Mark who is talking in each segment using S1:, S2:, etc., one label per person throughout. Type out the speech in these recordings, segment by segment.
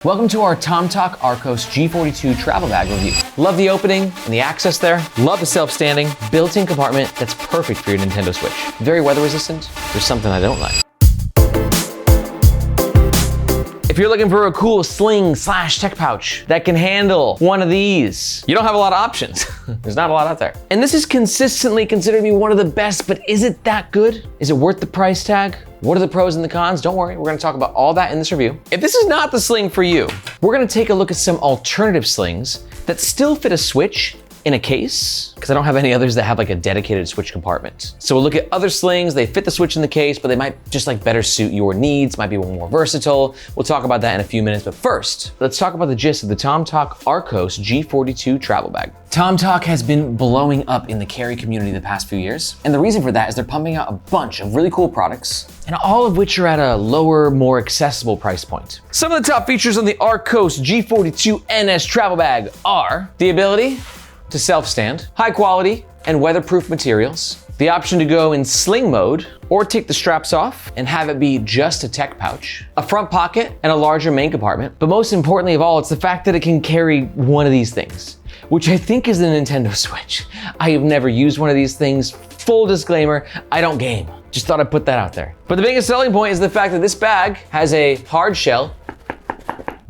S1: Welcome to our Tomtoc Arccos G42 travel bag review. Love the opening and the access there. Love the self-standing, built-in compartment that's perfect for your Nintendo Switch. Very weather resistant. There's something I don't like. If you're looking for a cool sling/tech pouch that can handle one of these, you don't have a lot of options. There's not a lot out there. And this is consistently considered to be one of the best, but is it that good? Is it worth the price tag? What are the pros and the cons? Don't worry, we're gonna talk about all that in this review. If this is not the sling for you, we're gonna take a look at some alternative slings that still fit a Switch in a case, because I don't have any others that have like a dedicated Switch compartment. So we'll look at other slings, they fit the Switch in the case, but they might just like better suit your needs, might be more versatile. We'll talk about that in a few minutes, but first, let's talk about the gist of the Tomtoc Arccos G42 travel bag. Tomtoc has been blowing up in the carry community the past few years, and the reason for that is they're pumping out a bunch of really cool products, and all of which are at a lower, more accessible price point. Some of the top features on the Arccos G42 NS travel bag are the ability to self-stand, high quality and weatherproof materials, the option to go in sling mode or take the straps off and have it be just a tech pouch, a front pocket and a larger main compartment, but most importantly of all, it's the fact that it can carry one of these things, which I think is the Nintendo Switch. I have never used one of these things. Full disclaimer, I don't game. Just thought I'd put that out there. But the biggest selling point is the fact that this bag has a hard shell,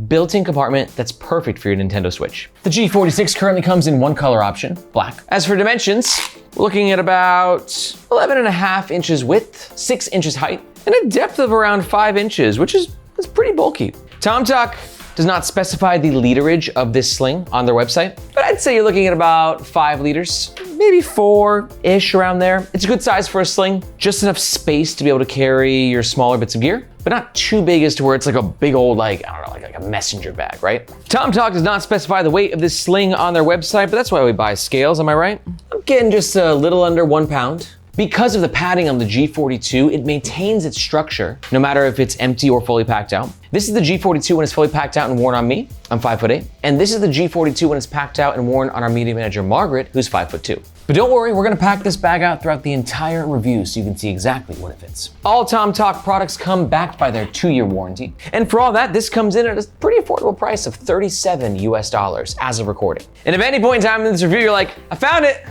S1: built-in compartment that's perfect for your Nintendo Switch. The G46 currently comes in one color option, black. As for dimensions, we're looking at about 11.5 inches width, 6 inches height, and a depth of around 5 inches, which is pretty bulky. Tomtoc does not specify the literage of this sling on their website, but I'd say you're looking at about 5 liters, maybe 4-ish around there. It's a good size for a sling, just enough space to be able to carry your smaller bits of gear, but not too big as to where it's like a big old, like, I don't know, like a messenger bag, right? Tomtoc does not specify the weight of this sling on their website, but that's why we buy scales, am I right? I'm getting just a little under 1 pound. Because of the padding on the G42, it maintains its structure, no matter if it's empty or fully packed out. This is the G42 when it's fully packed out and worn on me. I'm 5'8", and this is the G42 when it's packed out and worn on our media manager, Margaret, who's 5'2". But don't worry, we're gonna pack this bag out throughout the entire review so you can see exactly what it fits. All Tomtoc products come backed by their 2-year warranty. And for all that, this comes in at a pretty affordable price of $37 US as of recording. And if at any point in time in this review, you're like, I found it.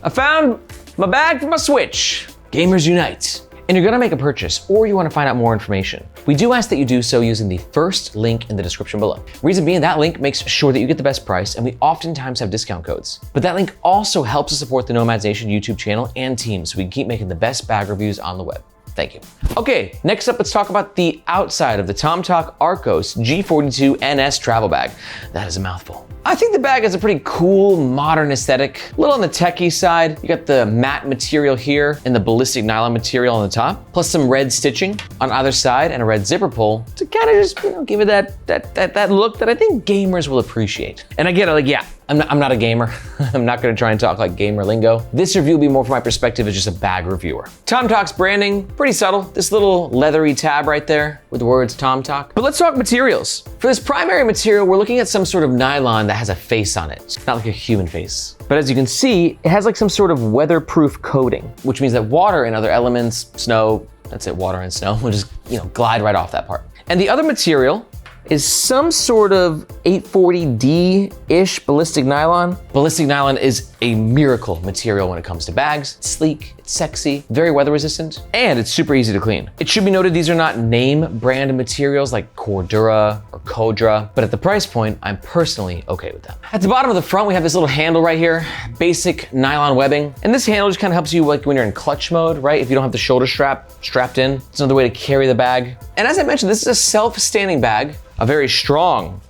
S1: I found my bag for my Switch. Gamers unite. And you're gonna make a purchase or you wanna find out more information, we do ask that you do so using the first link in the description below. Reason being, that link makes sure that you get the best price, and we oftentimes have discount codes. But that link also helps us support the Nomads Nation YouTube channel and team so we can keep making the best bag reviews on the web. Thank you. Okay, next up, let's talk about the outside of the Tomtoc Arccos G42 NS travel bag. That is a mouthful. I think the bag has a pretty cool, modern aesthetic. A little on the techie side. You got the matte material here and the ballistic nylon material on the top, plus some red stitching on either side and a red zipper pull to kind of just, give it that look that I think gamers will appreciate. And I get it, like, yeah, I'm not a gamer. I'm not gonna try and talk like gamer lingo. This review will be more from my perspective as just a bag reviewer. Tomtoc's branding, pretty subtle. This little leathery tab right there with the words Tomtoc. But let's talk materials. For this primary material, we're looking at some sort of nylon that has a face on it. Not like a human face. But as you can see, it has like some sort of weatherproof coating, which means that water and other elements, snow, that's it, water and snow, will just, glide right off that part. And the other material is some sort of 840D-ish ballistic nylon. Ballistic nylon is a miracle material when it comes to bags. It's sleek, it's sexy, very weather resistant, and it's super easy to clean. It should be noted these are not name brand materials like Cordura or Codra, but at the price point, I'm personally okay with them. At the bottom of the front, we have this little handle right here, basic nylon webbing. And this handle just kind of helps you like when you're in clutch mode, right? If you don't have the shoulder strap strapped in, it's another way to carry the bag. And as I mentioned, this is a self-standing bag, a very strong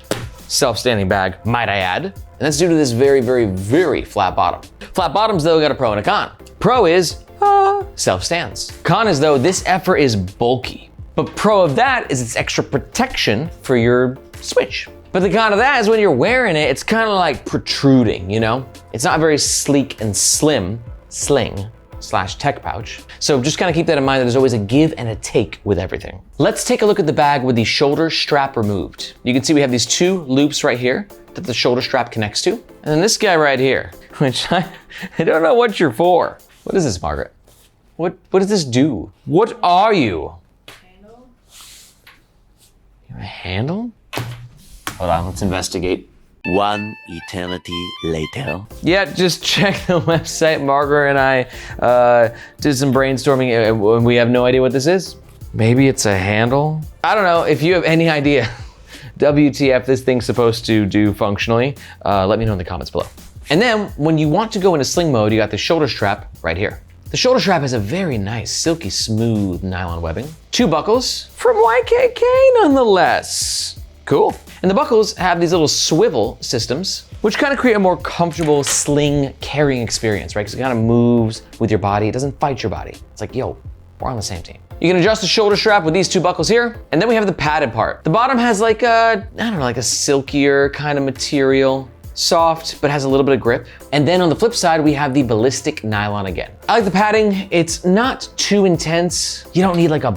S1: self-standing bag, might I add. And that's due to this very, very, very flat bottom. Flat bottoms though got a pro and a con. Pro is, self-stands. Con is though, this effort is bulky. But pro of that is it's extra protection for your Switch. But the con of that is when you're wearing it, it's kind of like protruding, It's not a very sleek and slim sling/tech pouch. So just kind of keep that in mind that there's always a give and a take with everything. Let's take a look at the bag with the shoulder strap removed. You can see we have these 2 loops right here that the shoulder strap connects to. And then this guy right here, which I don't know what you're for. What is this, Margaret? What does this do? What are you? Handle? You're a handle? Hold on, let's investigate.
S2: One eternity later.
S1: Yeah, just check the website. Margaret and I did some brainstorming and we have no idea what this is. Maybe it's a handle? I don't know. If you have any idea WTF this thing's supposed to do functionally, let me know in the comments below. And then when you want to go into sling mode, you got the shoulder strap right here. The shoulder strap has a very nice, silky smooth nylon webbing. 2 buckles from YKK nonetheless. Cool. And the buckles have these little swivel systems, which kind of create a more comfortable sling carrying experience, right? Because it kind of moves with your body. It doesn't fight your body. It's like, yo, we're on the same team. You can adjust the shoulder strap with these 2 buckles here. And then we have the padded part. The bottom has like a, I don't know, like a silkier kind of material. Soft, but has a little bit of grip. And then on the flip side, we have the ballistic nylon again. I like the padding. It's not too intense. You don't need like a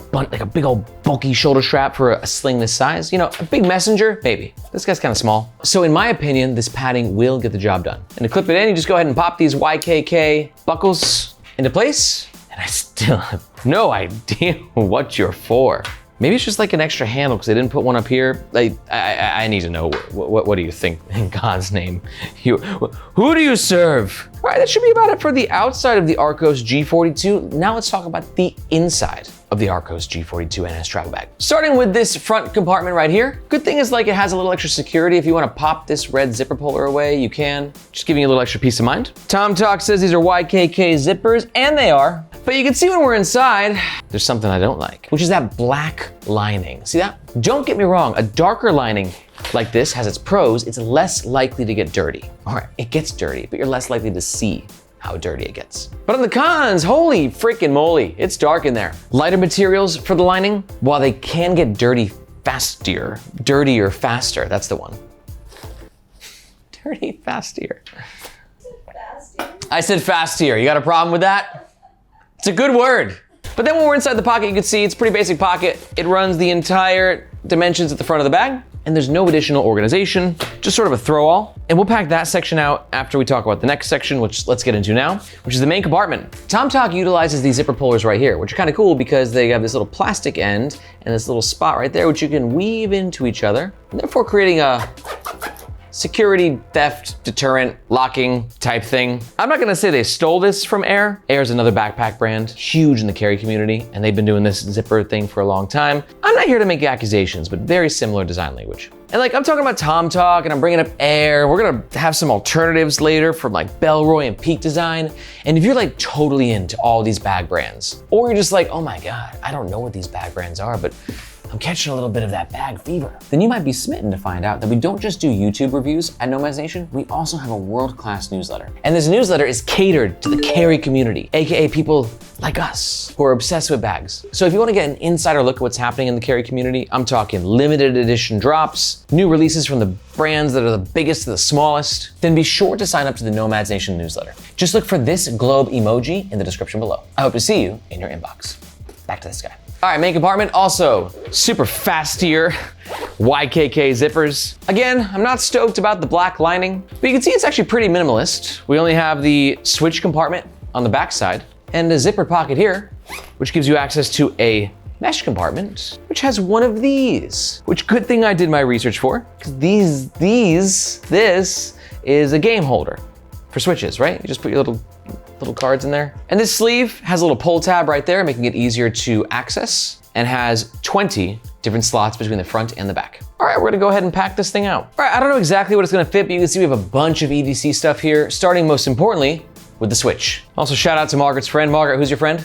S1: big old bulky shoulder strap for a sling this size. You know, a big messenger, maybe. This guy's kind of small. So in my opinion, this padding will get the job done. And to clip it in, you just go ahead and pop these YKK buckles into place. And I still have no idea what you're for. Maybe it's just like an extra handle because they didn't put one up here. I need to know, what do you think in God's name? Who do you serve? All right, that should be about it for the outside of the Arccos G42. Now let's talk about the inside of the Arccos G42 NS travel bag. Starting with this front compartment right here. Good thing is like it has a little extra security. If you want to pop this red zipper puller away, you can. Just giving you a little extra peace of mind. Tomtoc says these are YKK zippers, and they are. But you can see when we're inside, there's something I don't like, which is that black lining. See that? Don't get me wrong, a darker lining like this has its pros. It's less likely to get dirty. Or it gets dirty, but you're less likely to see how dirty it gets. But on the cons, holy freaking moly, it's dark in there. Lighter materials for the lining, while they can get dirtier faster, that's the one. Dirty faster. I said faster, you got a problem with that? It's a good word. But then when we're inside the pocket, you can see it's a pretty basic pocket. It runs the entire dimensions at the front of the bag, and there's no additional organization, just sort of a throw all. And we'll pack that section out after we talk about the next section, which let's get into now, which is the main compartment. Tomtoc utilizes these zipper pullers right here, which are kind of cool because they have this little plastic end and this little spot right there, which you can weave into each other, and therefore creating a security, theft, deterrent, locking type thing. I'm not gonna say they stole this from Air. Air's another backpack brand, huge in the carry community, and they've been doing this zipper thing for a long time. I'm not here to make accusations, but very similar design language. And like, I'm talking about Tomtoc and I'm bringing up Air. We're gonna have some alternatives later from like Bellroy and Peak Design. And if you're like totally into all these bag brands, or you're just like, oh my God, I don't know what these bag brands are, but I'm catching a little bit of that bag fever, then you might be smitten to find out that we don't just do YouTube reviews at Nomads Nation, we also have a world-class newsletter. And this newsletter is catered to the carry community, AKA people like us who are obsessed with bags. So if you want to get an insider look at what's happening in the carry community, I'm talking limited edition drops, new releases from the brands that are the biggest to the smallest, then be sure to sign up to the Nomads Nation newsletter. Just look for this globe emoji in the description below. I hope to see you in your inbox. Back to this guy. All right, main compartment, also super fast here, YKK zippers. Again, I'm not stoked about the black lining, but you can see it's actually pretty minimalist. We only have the switch compartment on the back side and a zippered pocket here, which gives you access to a mesh compartment, which has one of these, which good thing I did my research for, because this is a game holder for switches, right? You just put your little cards in there. And this sleeve has a little pull tab right there, making it easier to access, and has 20 different slots between the front and the back. All right, we're gonna go ahead and pack this thing out. All right, I don't know exactly what it's gonna fit, but you can see we have a bunch of EDC stuff here, starting most importantly with the switch. Also, shout out to Margaret's friend. Margaret, who's your friend?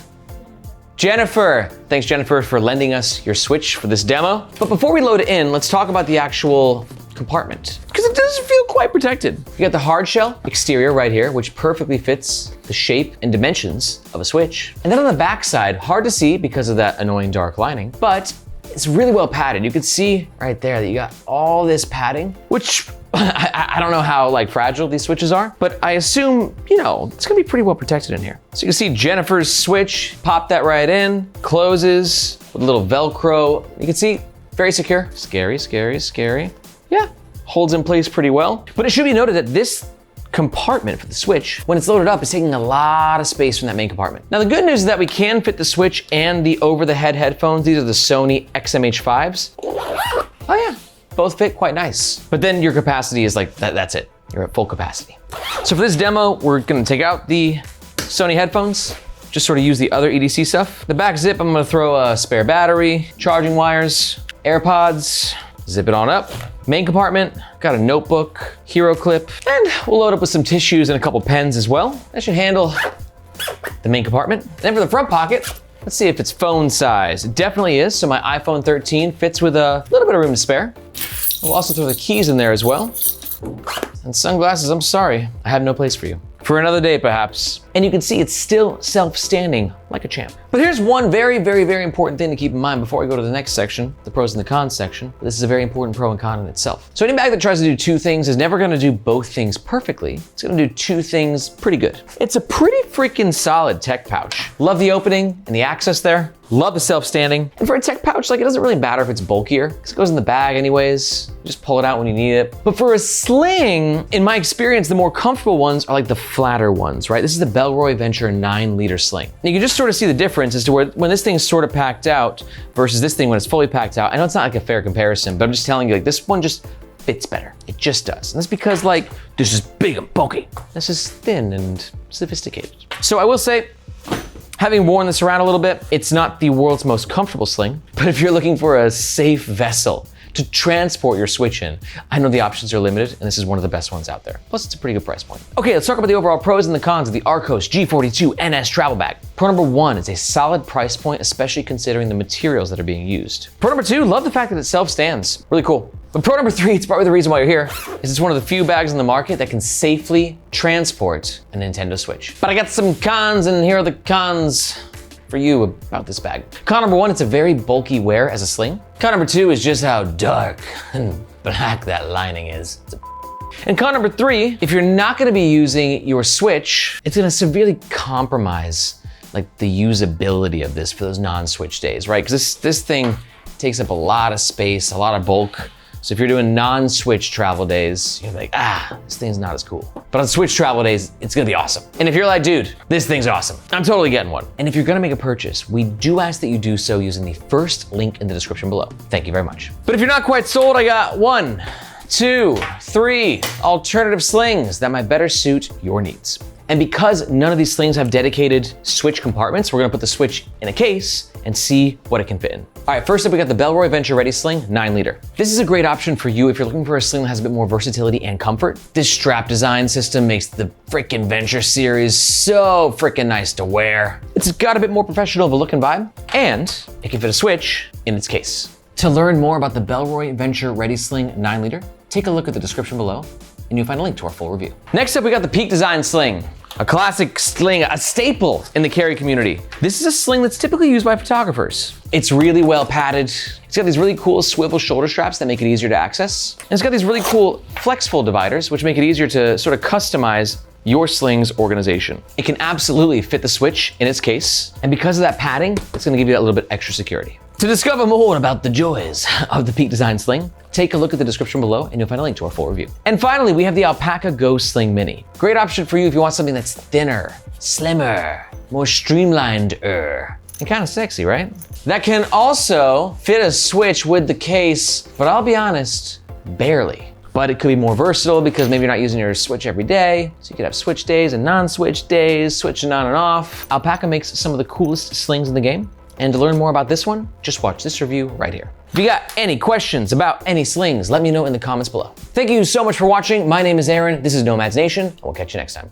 S1: Jennifer. Thanks, Jennifer, for lending us your switch for this demo. But before we load it in, let's talk about the actual compartment, because it does feel quite protected. You got the hard shell exterior right here, which perfectly fits the shape and dimensions of a switch. And then on the back side, hard to see because of that annoying dark lining, but it's really well padded. You can see right there that you got all this padding, which I don't know how like fragile these switches are, but I assume, you know, it's gonna be pretty well protected in here. So you can see Jennifer's switch, pop that right in, closes with a little Velcro. You can see, very secure. Scary, scary, scary. Yeah, holds in place pretty well. But it should be noted that this compartment for the switch, when it's loaded up, is taking a lot of space from that main compartment. Now the good news is that we can fit the switch and the over-the-head headphones. These are the Sony XMH5s. Oh yeah, both fit quite nice. But then your capacity is like, that's it. You're at full capacity. So for this demo, we're gonna take out the Sony headphones, just sort of use the other EDC stuff. The back zip, I'm gonna throw a spare battery, charging wires, AirPods, zip it on up. Main compartment, got a notebook, hero clip, and we'll load up with some tissues and a couple pens as well. That should handle the main compartment. Then for the front pocket, let's see if it's phone size. It definitely is, so my iPhone 13 fits with a little bit of room to spare. We'll also throw the keys in there as well. And sunglasses, I'm sorry, I have no place for you. For another day, perhaps. And you can see it's still self-standing like a champ. But here's one very, very, very important thing to keep in mind before we go to the next section, the pros and the cons section. This is a very important pro and con in itself. So any bag that tries to do two things is never gonna do both things perfectly. It's gonna do two things pretty good. It's a pretty freaking solid tech pouch. Love the opening and the access there. Love the self-standing. And for a tech pouch, like it doesn't really matter if it's bulkier, because it goes in the bag anyways. You just pull it out when you need it. But for a sling, in my experience, the more comfortable ones are like the flatter ones, right? This is the Bellroy Venture 9-liter sling. And you can just sort of see the difference as to where when this thing's sort of packed out versus this thing when it's fully packed out. I know it's not like a fair comparison, but I'm just telling you, like this one just fits better. It just does. And that's because like, this is big and bulky. This is thin and sophisticated. So I will say, having worn this around a little bit, it's not the world's most comfortable sling, but if you're looking for a safe vessel to transport your Switch in, I know the options are limited, and this is one of the best ones out there. Plus, it's a pretty good price point. Okay, let's talk about the overall pros and the cons of the Arccos G42 NS travel bag. Pro number one, it's a solid price point, especially considering the materials that are being used. Pro number two, love the fact that it self-stands. Really cool. But pro number three, it's probably the reason why you're here, is it's one of the few bags on the market that can safely transport a Nintendo Switch. But I got some cons, and here are the cons for you about this bag. Con number one, it's a very bulky wear as a sling. Con number two is just how dark and black that lining is. And con number three, if you're not gonna be using your Switch, it's gonna severely compromise like the usability of this for those non-Switch days, right? Because this thing takes up a lot of space, a lot of bulk. So if you're doing non-Switch travel days, you're like, this thing's not as cool. But on Switch travel days, it's gonna be awesome. And if you're like, dude, this thing's awesome, I'm totally getting one. And if you're gonna make a purchase, we do ask that you do so using the first link in the description below. Thank you very much. But if you're not quite sold, I got 1, 2, 3 alternative slings that might better suit your needs. And because none of these slings have dedicated Switch compartments, we're gonna put the Switch in a case and see what it can fit in. All right, first up, we got the Bellroy Venture Ready Sling 9-liter. This is a great option for you if you're looking for a sling that has a bit more versatility and comfort. This strap design system makes the frickin' Venture series so frickin' nice to wear. It's got a bit more professional of a look and vibe, and it can fit a Switch in its case. To learn more about the Bellroy Venture Ready Sling 9-liter, take a look at the description below, and you'll find a link to our full review. Next up, we got the Peak Design Sling. A classic sling, a staple in the carry community. This is a sling that's typically used by photographers. It's really well padded. It's got these really cool swivel shoulder straps that make it easier to access. And it's got these really cool flexfold dividers, which make it easier to sort of customize your sling's organization. It can absolutely fit the Switch in its case. And because of that padding, it's gonna give you that little bit extra security. To discover more about the joys of the Peak Design Sling, take a look at the description below and you'll find a link to our full review. And finally, we have the Alpaca Go Sling Mini. Great option for you if you want something that's thinner, slimmer, more streamlined-er, and kind of sexy, right? That can also fit a Switch with the case, but I'll be honest, barely. But it could be more versatile because maybe you're not using your Switch every day. So you could have Switch days and non-Switch days, switching on and off. Alpaca makes some of the coolest slings in the game. And to learn more about this one, just watch this review right here. If you got any questions about any slings, let me know in the comments below. Thank you so much for watching. My name is Aaron. This is Nomads Nation, and we'll catch you next time.